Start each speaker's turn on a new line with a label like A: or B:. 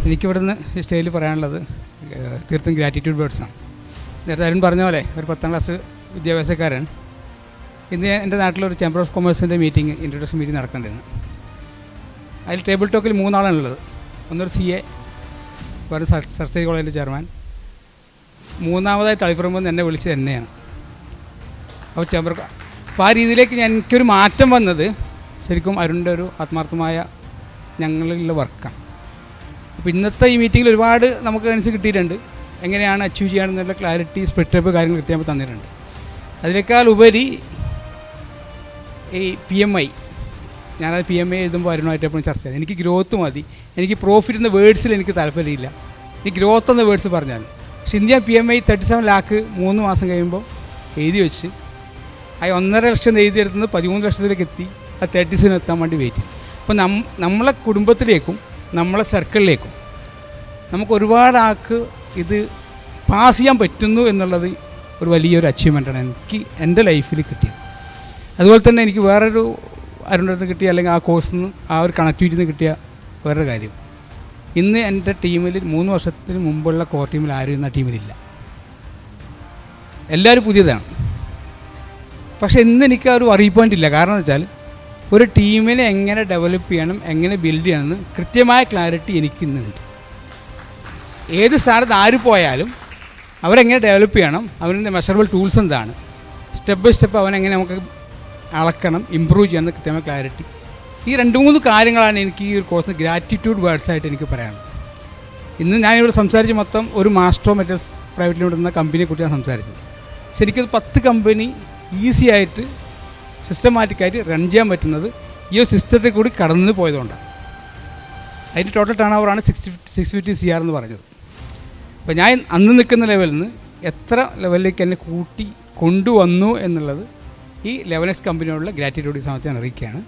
A: എനിക്കിവിടുന്ന് ഈ സ്റ്റേജിൽ പറയാനുള്ളത് തീർത്തും ഗ്രാറ്റിറ്റ്യൂഡ് വേർഡ്സാണ്. നേരത്തെ അരുൺ പറഞ്ഞ പോലെ ഒരു 10ാം ക്ലാസ് വിദ്യാഭ്യാസക്കാരൻ. ഇന്ന് എൻ്റെ നാട്ടിലൊരു ചേംബർ ഓഫ് കൊമേഴ്സിൻ്റെ മീറ്റിംഗ്, ഇൻട്രൊഡക്ഷൻ മീറ്റിംഗ് നടക്കുന്നുണ്ടായിരുന്നു. അതിൽ ടേബിൾ ടോക്കിൽ 3 ആളാണുള്ളത്. ഒന്നൊരു CA, വേറെ സർസൈ കോളേജിൻ്റെ ചെയർമാൻ, മൂന്നാമതായി തളിപ്പറമ്പ് എന്നെ വിളിച്ചത് എന്നെയാണ്. അപ്പോൾ ചേംബർ അപ്പോൾ ആ രീതിയിലേക്ക് എനിക്കൊരു മാറ്റം വന്നത് ശരിക്കും അരുണിൻ്റെ ഒരു ആത്മാർത്ഥമായ ഞങ്ങളിലുള്ള വർക്കാണ്. അപ്പോൾ ഇന്നത്തെ ഈ മീറ്റിങ്ങിൽ ഒരുപാട് നമുക്ക് അനുസരിച്ച് കിട്ടിയിട്ടുണ്ട്. എങ്ങനെയാണ് അച്ചീവ് ചെയ്യാനെന്നുള്ള ക്ലാരിറ്റി, സ്പ്ലിറ്റപ്പ് കാര്യങ്ങൾ കൃത്യമായി തന്നിട്ടുണ്ട്. അതിനേക്കാൾ ഉപരി ഈ PMI, ഞാനത് PMI എഴുതുമ്പോൾ അരുണായിട്ട് എപ്പോഴും ചർച്ച ചെയ്യാം. എനിക്ക് ഗ്രോത്ത് മതി, എനിക്ക് പ്രോഫിറ്റ് എന്ന വേർഡ്സിൽ എനിക്ക് താല്പര്യമില്ല, എനിക്ക് ഗ്രോത്ത് എന്ന വേർഡ്സ് പറഞ്ഞാൽ. പക്ഷെ ഇന്ത്യ PMI 37 ലാക്ക് 3 മാസം കഴിയുമ്പോൾ എഴുതി വെച്ച് ആ 1.5 ലക്ഷം എഴുതിയെടുത്തുന്നത് 13 ലക്ഷത്തിലേക്ക് എത്തി. ആ 30 എത്താൻ വേണ്ടി വെയിറ്റ് ചെയ്തു. അപ്പോൾ നമ്മളെ കുടുംബത്തിലേക്കും നമ്മളെ സർക്കിളിലേക്കും നമുക്ക് ഒരുപാട് ആൾക്ക് ഇത് പാസ് ചെയ്യാൻ പറ്റുന്നു എന്നുള്ളത് ഒരു വലിയൊരു അച്ചീവ്മെൻറ്റാണ് എനിക്ക് എൻ്റെ ലൈഫിൽ കിട്ടിയത്. അതുപോലെ തന്നെ എനിക്ക് വേറൊരു അരുണിൻ്റെ അടുത്ത് കിട്ടിയ, അല്ലെങ്കിൽ ആ കോഴ്സിൽ നിന്ന് ആ ഒരു കണക്ടിവിറ്റിയിൽ നിന്ന് കിട്ടിയ വേറൊരു കാര്യം, ഇന്ന് എൻ്റെ ടീമിൽ 3 വർഷത്തിന് മുമ്പുള്ള കോർ ടീമിൽ ആരും ഇന്ന് ആ ടീമിലില്ല. എല്ലാവരും പുതിയതാണ്. പക്ഷേ ഇന്ന് എനിക്ക് ആ ഒരു വറി പോയിൻ്റ് ഇല്ല. കാരണം എന്ന് വെച്ചാൽ ഒരു ടീമിനെ എങ്ങനെ ഡെവലപ്പ് ചെയ്യണം, എങ്ങനെ ബിൽഡ് ചെയ്യണമെന്ന് കൃത്യമായ ക്ലാരിറ്റി എനിക്ക് ഇന്നുണ്ട്. ഏത് സ്ഥാനത്ത് ആര് പോയാലും അവരെങ്ങനെ ഡെവലപ്പ് ചെയ്യണം, അവരുടെ മെഷറബിൾ ടൂൾസ് എന്താണ്, സ്റ്റെപ്പ് ബൈ സ്റ്റെപ്പ് അവനെങ്ങനെ നമുക്ക് അളക്കണം, ഇമ്പ്രൂവ് ചെയ്യണമെന്ന് കൃത്യമായ ക്ലാരിറ്റി. ഈ 2-3 കാര്യങ്ങളാണ് എനിക്ക് ഈ ഒരു കോഴ്സിന് ഗ്രാറ്റിറ്റ്യൂഡ് വേർഡ്സായിട്ട് എനിക്ക് പറയാനുള്ളത്. ഇന്ന് ഞാനിവിടെ സംസാരിച്ച് മൊത്തം ഒരു മാസ്റ്റർ മെറ്റൽസ് പ്രൈവറ്റ് ലിമിറ്റഡ് എന്ന കമ്പനിയെക്കുറിച്ച് ഞാൻ സംസാരിച്ചത്. ശരിക്കും 10 കമ്പനി ഈസി ആയിട്ട് സിസ്റ്റമാറ്റിക്കായിട്ട് റൺ ചെയ്യാൻ പറ്റുന്നത് ഈ ഒരു സിസ്റ്റത്തിൽ കൂടി കടന്നു പോയതുകൊണ്ടാണ്. അതിൻ്റെ ടോട്ടൽ ടേൺ ഓവറാണ് 650 CR എന്ന് പറഞ്ഞത്. അപ്പോൾ ഞാൻ അന്ന് നിൽക്കുന്ന ലെവലിൽ നിന്ന് എത്ര ലെവലിലേക്ക് എന്നെ കൂട്ടി കൊണ്ടുവന്നു എന്നുള്ളത് ഈ 11X കമ്പനിയോടുള്ള ഗ്രാറ്റിറ്റ്യൂഡ് സമയത്ത് ഞാൻ അറിയിക്കുകയാണ്.